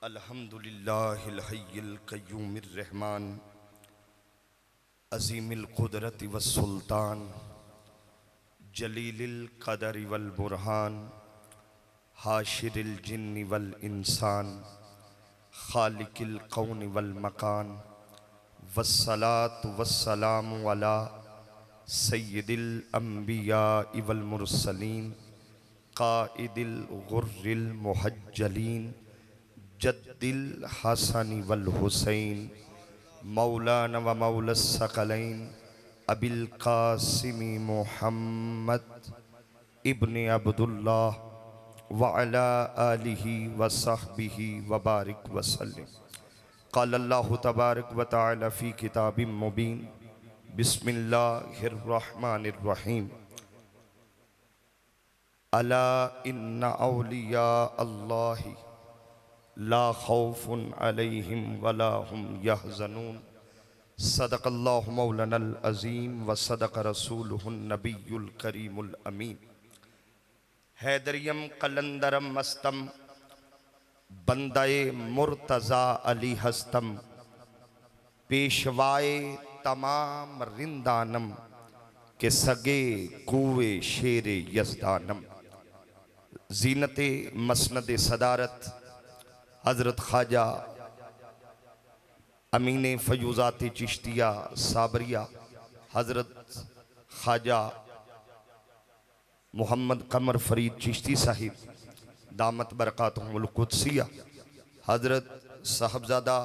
अल्हम्दुलिल्लाहिल हय्यिल क़य्यूमिर रहमान अज़ीमिल क़ुदरति वस्सुल्तान जलीलिल क़दरि वल बुरहान हाशिरिल जिन्नि वल इंसान खालिकिल कौनि वल मकान वस्सलातु वस्सलामु अला सय्यिदिल अंबिया वल मुरसलीन क़ाइदिल गुर्रिल मुहज्जलीन जद्दिल हसनी वल हुसैन मौलाना व मौला सकलैन अबिल कासिमी मुहम्मद इब्ने अब्दुल्लाह व अला आलिहि व सहबिहि व बारिक व सल्लिम। क़ाल अल्लाहु तबारक व तआला फ़ी किताबिम मुबीन बिस्मिल्लाहिर रहमानिर रहीम अला इन्ना औलिया अल्लाहि ला खौफुन अलैहिम वला हुम यहज़नून। सदक़ल्लाहु मौलानल अज़ीम व सदक़ रसूलुहुन नबियुल करीमुल अमीन। हैदरियम कलंदरम मस्तम बंदाए मुर्तज़ा अली हस्तम पेशवाए तमाम रिंदानम के सगे कुए शेरे यज़दानम। ज़ीनते मसनद सदारत हज़रत ख्वाजा अमीन फ़यूज़ात चिश्तिया साबरिया हज़रत ख्वाजा मोहम्मद कमर फरीद चिश्ती साहिब दामत बरकातुहुमुल कुद्सिया हज़रत साहबजादा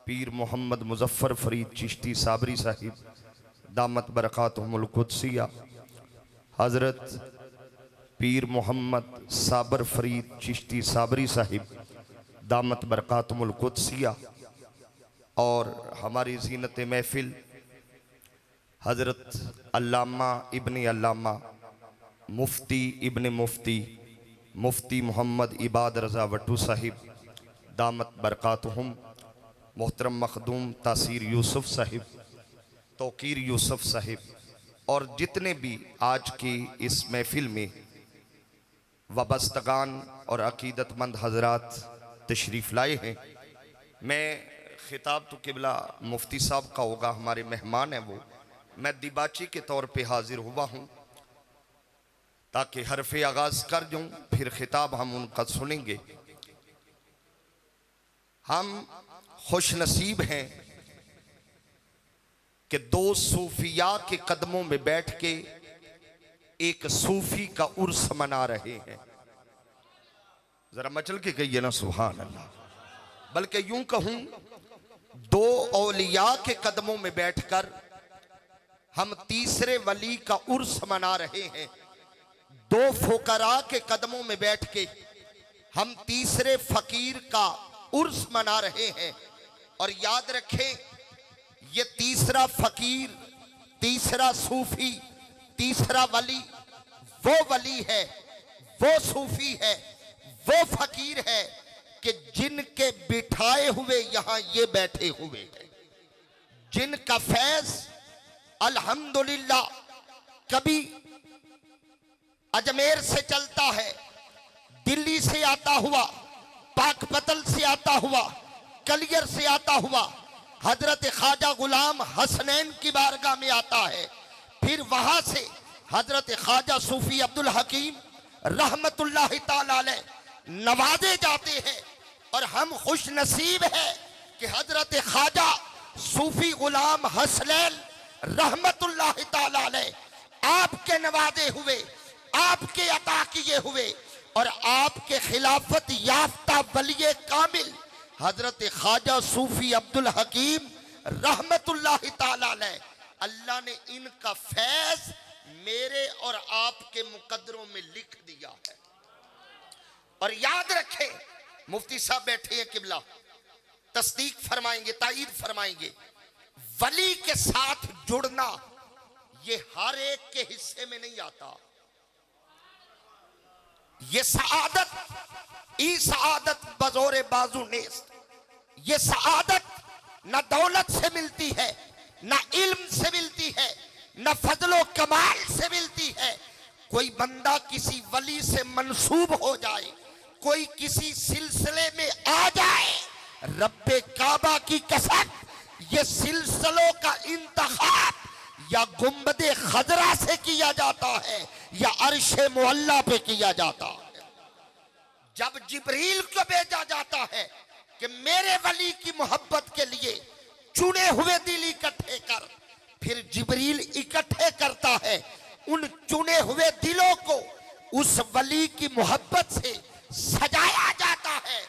पीर मोहम्मद मुज़फ़्फ़र फरीद चिश्ती साबरी साहिब दामत बरकातुहुमुल कुद्सिया हज़रत पीर मोहम्मद साबर फरीद चिश्ती साबरी साहिब दामत बरकातुहुमुल कुद्सिया और हमारी ज़ीनत महफिल हज़रत अल्लामा इब्ने अल्लामा मुफ्ती इब्ने मुफ्ती मुफ्ती मोहम्मद इबाद रज़ा वट्टू साहिब दामत बरकातुहुम मोहतरम मखदूम तासीर यूसुफ साहिब तौकीर यूसुफ साहिब और जितने भी आज की इस महफिल में वाबस्तगान और अकीदतमंद हजरात तशरीफ़ लाए हैं। मैं खिताब तो किबला मुफ्ती साहब का होगा, हमारे मेहमान हैं वो। मैं दिबाची के तौर पे हाजिर हुआ हूँ ताकि हरफ़े आगाज़ कर दूँ, फिर खिताब हम उनका सुनेंगे। हम खुश नसीब हैं कि दो सूफिया के कदमों में बैठ के एक सूफी का उर्स मना रहे हैं। जरा मचल के कहिए ना सुभान अल्लाह। बल्कि यूं कहूं, दो औलिया के कदमों में बैठकर हम तीसरे वली का उर्स मना रहे हैं। दो फुकरा के कदमों में बैठ के हम तीसरे फकीर का उर्स मना रहे हैं। और याद रखें, ये तीसरा फकीर, तीसरा सूफी, तीसरा वली वो वली है, वो सूफी है, वो फकीर है कि जिनके बिठाए हुए यहां ये बैठे हुए हैं, जिनका फैज अल्हम्दुलिल्लाह कभी अजमेर से चलता है, दिल्ली से आता हुआ, पाकपतल से आता हुआ, कलियर से आता हुआ, हजरत ख्वाजा गुलाम हसनैन की बारगाह में आता है। फिर वहां से हजरत ख्वाजा सूफी अब्दुल हकीम रहमतुल्लाह ताला अलैह नवाजे जाते हैं। और हम खुश नसीब है कि हजरत ख्वाजा सूफी गुलाम हसनैन रहमतुल्लाह ताला अलैह आपके नवाजे हुए, आपके अता किए हुए और आपके खिलाफत याफ्ता वलिये कामिल हजरत ख्वाजा सूफी अब्दुल हकीम रहमतुल्लाह ताला अलैह, अल्लाह ने इनका फैज मेरे और आपके मुकद्दरों में लिख दिया है। और याद रखें, मुफ्ती साहब बैठे हैं किबला, तस्दीक फरमाएंगे, ताईद फरमाएंगे, वली के साथ जुड़ना ये हर एक के हिस्से में नहीं आता। ये सआदत ई सआदत बजोरे बाजू नेस्त, ये सआदत न दौलत से मिलती है, न इल्म से मिलती है, न फजलो कमाल से मिलती है। कोई बंदा किसी वली से मंसूब हो जाए, कोई किसी सिलसिले में आ जाए, रब्बे काबा की कसम, ये सिलसिलों का इंतखाब या गुंबदे खजरा से किया जाता है या अर्शे मुअल्ला पे किया जाता है। जब जिब्रील को भेजा जाता है कि मेरे वली की मोहब्बत के लिए चुने हुए दिल इकट्ठे कर, फिर जिब्रील इकट्ठे करता है उन चुने हुए दिलों को, उस वली की मोहब्बत से सजाया जाता है,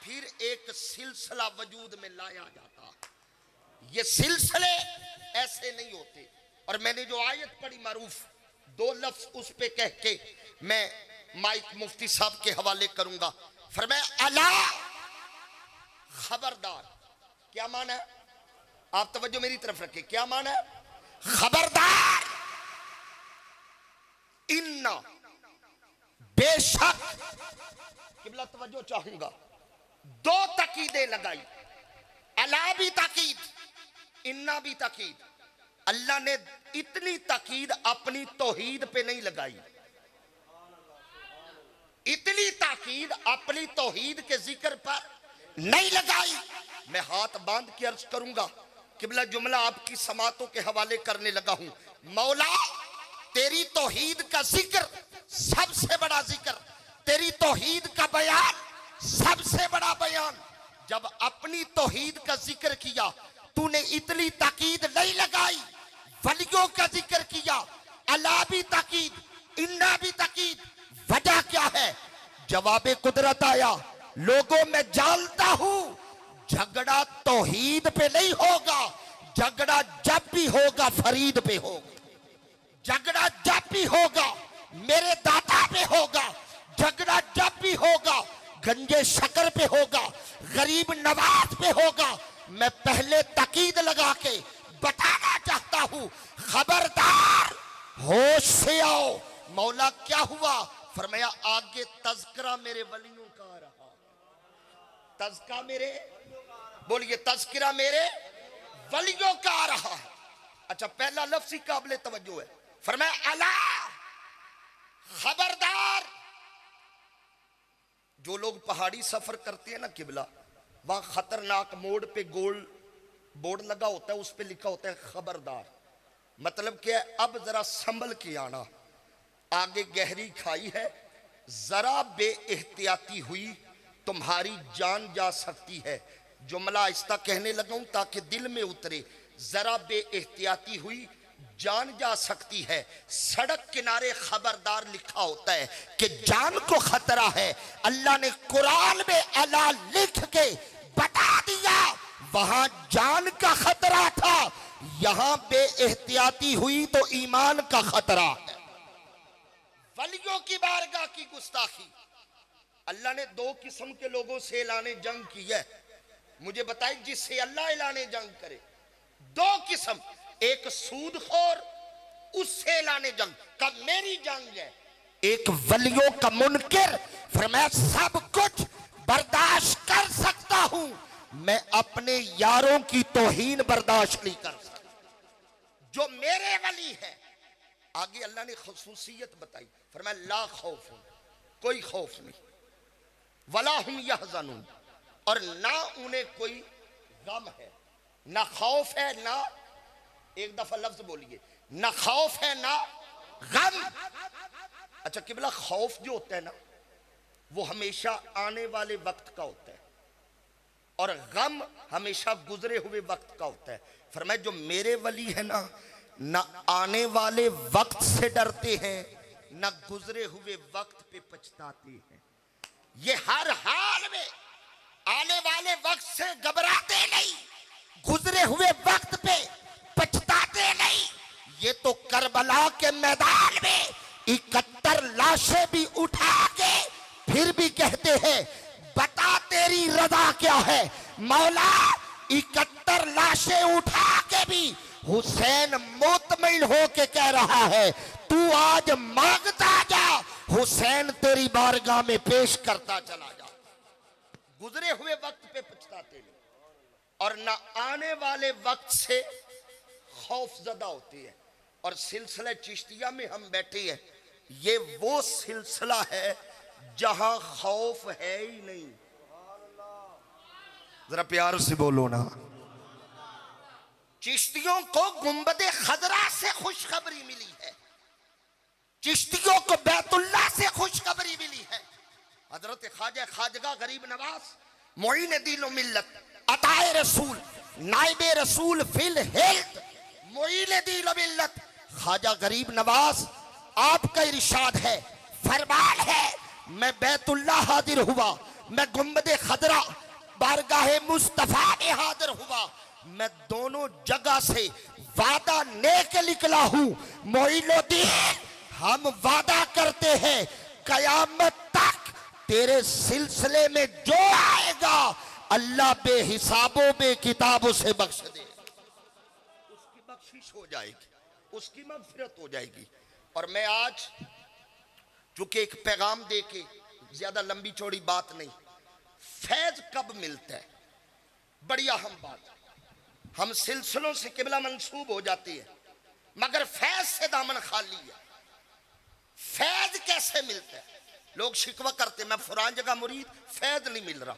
फिर एक सिलसिला वजूद में लाया जाता है। ये सिलसिले ऐसे नहीं होते। और मैंने जो आयत पढ़ी मारूफ, 2 लफ्ज उस पे कह के मैं माइक मुफ्ती साहब के हवाले करूंगा। फरमाया अला, खबरदार। क्या माना है? आप तवज्जो मेरी तरफ रखें। क्या माना है? खबरदार। इन्ना, बेशक, किबला तवज्जो चाहूंगा, 2 तकीदें लगाई। अला भी ताकीद, इन्ना भी ताकीद। अल्लाह ने इतनी ताकीद अपनी तौहीद पे नहीं लगाई, इतनी ताकीद अपनी तौहीद के जिक्र पर नहीं लगाई। मैं हाथ बांध के अर्ज करूंगा, किबला जुमला आपकी समातों के हवाले करने लगा हूं। मौला, तेरी तौहीद का जिक्र सबसे बड़ा जिक्र, तेरी तौहीद का बयान सबसे बड़ा बयान। जब अपनी तौहीद का जिक्र किया, तूने इतनी ताकीद नहीं लगाई, वलियों का जिक्र किया, अला भी ताकीद, इन्ना भी ताकीद। वजह क्या है? जवाबे कुदरत आया, लोगों में जानता हूं झगड़ा तौहीद पे नहीं होगा, झगड़ा जब भी होगा फरीद पे होगा, झगड़ा जब भी होगा मेरे दाता पे होगा, झगड़ा जब भी होगा गंजे शकर पे होगा, गरीब नवाज पे होगा। मैं पहले तकीद लगा के बताना चाहता हूं, खबरदार, होश से आओ। मौला क्या हुआ? फरमाया आगे तज़किरा मेरे वलियों का आ रहा। तज़किरा मेरे, बोलिए, तज़किरा मेरे वलियों का आ रहा है। अच्छा, पहला लफ्ज़ ही काबिल तवज्जो है। फरमाया अला, खबरदार। जो लोग पहाड़ी सफर करते हैं ना किबला, वहां खतरनाक मोड़ पे गोल बोर्ड लगा होता है, उस पे लिखा होता है खबरदार। मतलब क्या है? अब जरा संभल के आना, आगे गहरी खाई है, जरा बेएहतियाती हुई तुम्हारी जान जा सकती है। जुमला आहिस्ता कहने लगा हूं ताकि दिल में उतरे। जरा बेएहतियाती हुई जान जा सकती है। सड़क किनारे खबरदार लिखा होता है कि जान को खतरा है। अल्लाह ने कुरान में अला लिख के बता दिया, वहां जान का खतरा था, यहां बेएहतियाती हुई तो ईमान का खतरा है। वलियों की बारगाह की गुस्ताखी। अल्लाह ने 2 किस्म के लोगों से ऐलाने जंग की है। मुझे बताइए, जिससे अल्लाह ऐलाने जंग करे, 2 किस्म। एक सूदखोर, उससे ऐलाने जंग का मेरी जंग है। एक वलियों का मुनकिर, फरमाया सब कुछ बर्दाश्त कर सकता हूं, मैं अपने यारों की तौहीन बर्दाश्त नहीं कर सकता। जो मेरे वली है, आगे अल्लाह ने खुसूसियत बताई। फरमाया ला खौफ, कोई खौफ नहीं, वला हुम यहज़नून, और ना उन्हें कोई गम है। ना खौफ है, ना, एक दफा लफ्ज बोलिए, ना खौफ है ना गम। अच्छा किबला, खौफ जो होता है ना, वो हमेशा आने वाले वक्त का होता है, और गम हमेशा गुजरे हुए वक्त का होता है। फरमाया जो मेरे वली है ना, ना आने वाले वक्त से डरते हैं, ना गुजरे हुए वक्त पे पछताते हैं। ये हर हाल में आने वाले वक्त से घबराते नहीं, गुजरे हुए वक्त पे पछताते नहीं। ये तो करबला के मैदान में 71 लाशें भी उठा के फिर भी कहते हैं बता तेरी रजा क्या है। मौला 71 लाशें उठा के भी हुसैन मुतमईन होके कह रहा है तू आज मांगता जा, हुसैन तेरी बारगाह में पेश करता चला जा। गुजरे हुए वक्त पे पछताते नहीं, और ना आने वाले वक्त से खौफ ज़दा होती है। और सिलसिला चिश्तिया में हम बैठे हैं, ये वो सिलसिला है जहां खौफ है ही नहीं। जरा प्यार से बोलो ना। चिश्तियों को गुंबदे खजरा से खुशखबरी मिली है, चिश्तियों को बैतुल्लाह से खुशखबरी मिली है। हजरत ख्वाजा खाजगा गरीब नवाज मोइन दीन मिल्लत अताए रसूल नाइबे रसूल फिल हिल्द मोइन दीन मिल्लत ख्वाजा गरीब नवाज, आपका इरशाद है, फरमान है, मैं बैतुल्लाह हाजिर हुआ, मैं गुंबदे खजरा बारगाहे मुस्तफा में हाजिर हुआ, मैं दोनों जगह से वादा लेके निकला हूं। मोइनुद्दीन, हम वादा करते हैं कयामत तक तेरे सिलसिले में जो आएगा अल्लाह बेहिसाबों बेकिताबों से बख्श दे, उसकी बख्शिश हो जाएगी, उसकी मगफिरत हो जाएगी। और मैं आज चूंकि एक पैगाम दे के, ज्यादा लंबी चौड़ी बात नहीं, फैज कब मिलता है बड़ी अहम बात। हम सिलसिलों से किबला मंसूब हो जाते हैं मगर फैज से दामन खाली है। फैज कैसे मिलता है? लोग शिकवा करते, मैं फलान जगह मुरीद, फैज नहीं मिल रहा।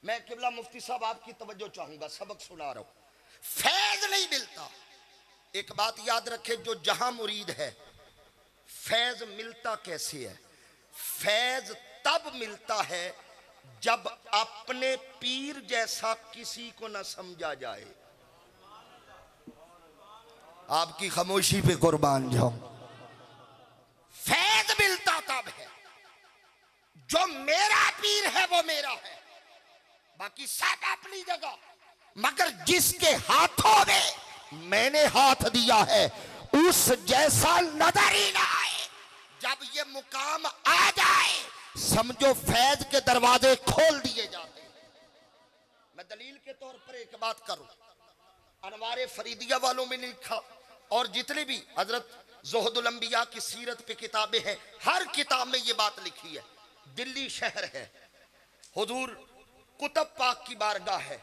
मैं किबला मुफ्ती साहब आपकी तवज्जो चाहूंगा, सबक सुना रहा हूं। फैज नहीं मिलता। एक बात याद रखे, जो जहां मुरीद है, फैज मिलता कैसे है? फैज तब मिलता है जब अपने पीर जैसा किसी को न समझा जाए। आपकी खामोशी पे कुर्बान जाऊं। फैज मिलता तब है जो मेरा पीर है वो मेरा है, बाकी सब अपनी जगह, मगर जिसके हाथों में मैंने हाथ दिया है उस जैसा नजर ही ना आए। जब ये मुकाम आ जाए समझो फैज के दरवाजे खोल दिए जाते हैं। मैं दलील के तौर पर एक बात करूं, अनवारे फरीदिया वालों में लिखा और जितने भी हजरत ज़ुहदुल अंबिया की सीरत पे किताबें हैं, हर किताब में ये बात लिखी है। दिल्ली शहर है, हुजूर कुतुब पाक की बारगाह है,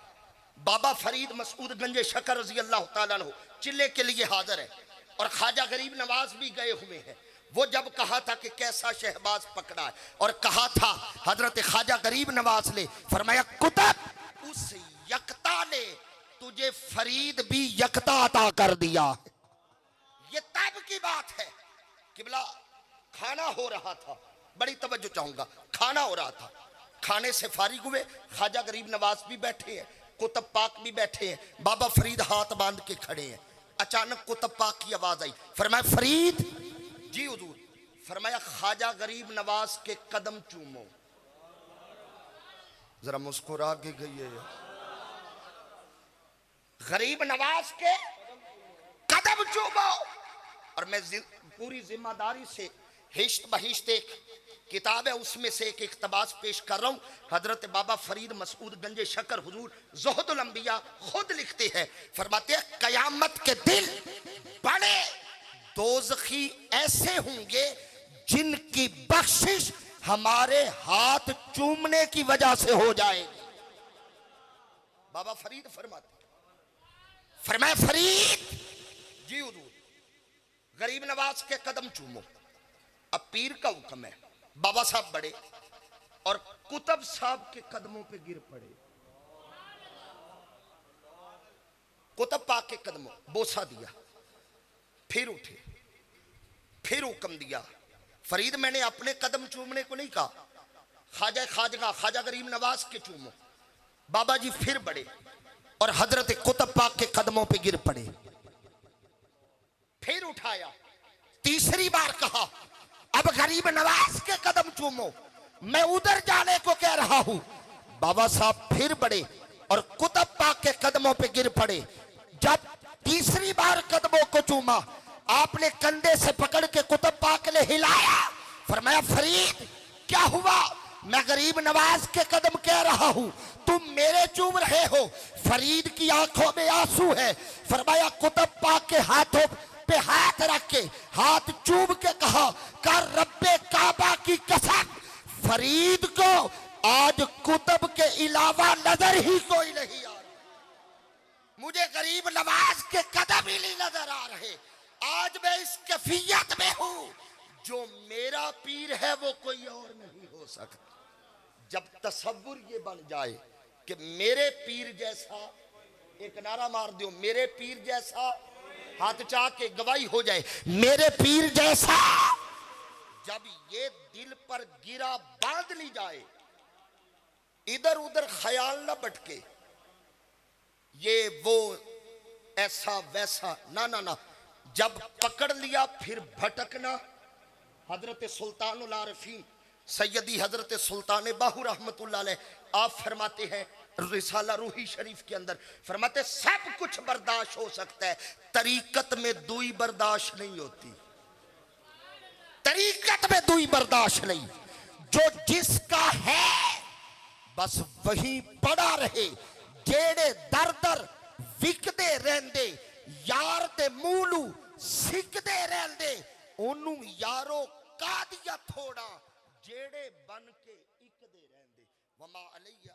बाबा फरीद मसूद गंजे शकर रजी अल्लाह तआला अन्हु चिल्ले के लिए हाजिर है और ख्वाजा गरीब नवाज भी गए हुए हैं। वो जब कहा था कि कैसा शहबाज पकड़ा है और कहा था हजरत ख्वाजा गरीब नवाज ने फरमाया, कुतुब उस यकता ने तुझे फरीद भी यकता अता कर दिया। ये तब की बात है। किबला खाना हो रहा था, बड़ी तवज्जो चाहूंगा, खाना हो रहा था, खाने से फारिग हुए, ख्वाजा गरीब नवाज भी बैठे हैं, कुतुब पाक भी बैठे हैं, बाबा फरीद हाथ बांध के खड़े हैं। अचानक कुतुब पाक की आवाज आई, फरमाया फरीद जी हुजूर। फरमाया ख्वाजा गरीब नवाज के कदम चूमो। जरा मुस्कुरा के गई। गरीब नवाज के कदम चूमो। और मैं पूरी जिम्मेदारी से हिश्त बहिश्त एक किताब है उसमें से एक इक्तबास पेश कर रहा हूं। हजरत बाबा फरीद मसूद गंजे शकर हुजूर ज़ुहदुल अंबिया खुद लिखते हैं, फरमाते हैं कयामत के दिन बड़े दोज़खी ऐसे होंगे जिनकी बख्शिश हमारे हाथ चूमने की वजह से हो जाएगी। बाबा फरीद फरमाते, फरमाया फरीद जी हुजूर गरीब नवाज के कदम चूमो। अब पीर का हुक्म है, बाबा साहब बड़े और कुतुब साहब के कदमों पे गिर पड़े। कुतुब पाक के कदमों बोसा दिया, फिर उठे, फिर हुक्म दिया, फरीद मैंने अपने कदम चूमने को नहीं कहा, ख्वाजा खाजगा ख्वाजा गरीब नवाज के चूमो। बाबा जी फिर बढ़े और हजरत कुतुब पाक के कदमों पे गिर पड़े, फिर उठाया, तीसरी बार कहा अब गरीब नवाज के कदम चूमो, मैं उधर जाने को कह रहा हूं। बाबा साहब फिर बढ़े और कुतुब पाक के कदमों पे गिर पड़े। जब तीसरी बार कदमों को चूमा, आपने कंधे से पकड़ के कुतुब पाक ने हिलाया, फरमाया फरीद क्या हुआ? मैं गरीब नवाज के कदम कह रहा हूं, तुम मेरे चूम रहे हो। फरीद की आंखों में आंसू है। फरमाया कुतुब पाक के हाथों पे हाथ रख के हाथ चूम के कहा, कर रब्बे काबा की कसम, फरीद को आज कुतुब के अलावा नजर ही कोई नहीं आ रहा। मुझे गरीब नवाज के कदम ही नहीं नजर आ रहे। आज मैं इस कैफियत में हूं जो मेरा पीर है वो कोई और नहीं हो सकता। जब तसव्वुर ये बन जाए कि मेरे पीर जैसा, एक नारा मार दो, मेरे पीर जैसा, हाथ चाह के गवाही हो जाए, मेरे पीर जैसा। जब ये दिल पर गिरा बांध ली जाए, इधर उधर ख्याल ना भटके, ये वो ऐसा वैसा, ना ना ना, जब पकड़ लिया फिर भटकना। हजरत सुल्तानुल आरिफीन सैयदी हजरत सुल्तान बाहू रहमतुल्लाह अलैह आप फरमाते हैं रिसाला रूही शरीफ के अंदर, फरमाते सब कुछ बर्दाश्त हो सकता है, तरीकत में दुई बर्दाश्त नहीं होती। तरीकत में दुई बर्दाश्त नहीं। जो जिसका है बस वही पड़ा रहे, जेड़े दर दर विकदे रहंदे, यार दे मूलू सिकदे रहंदे, ओनू यारो का दिया थोड़ा, जेड़े बन के इकदे रहंदे। वमा अलैया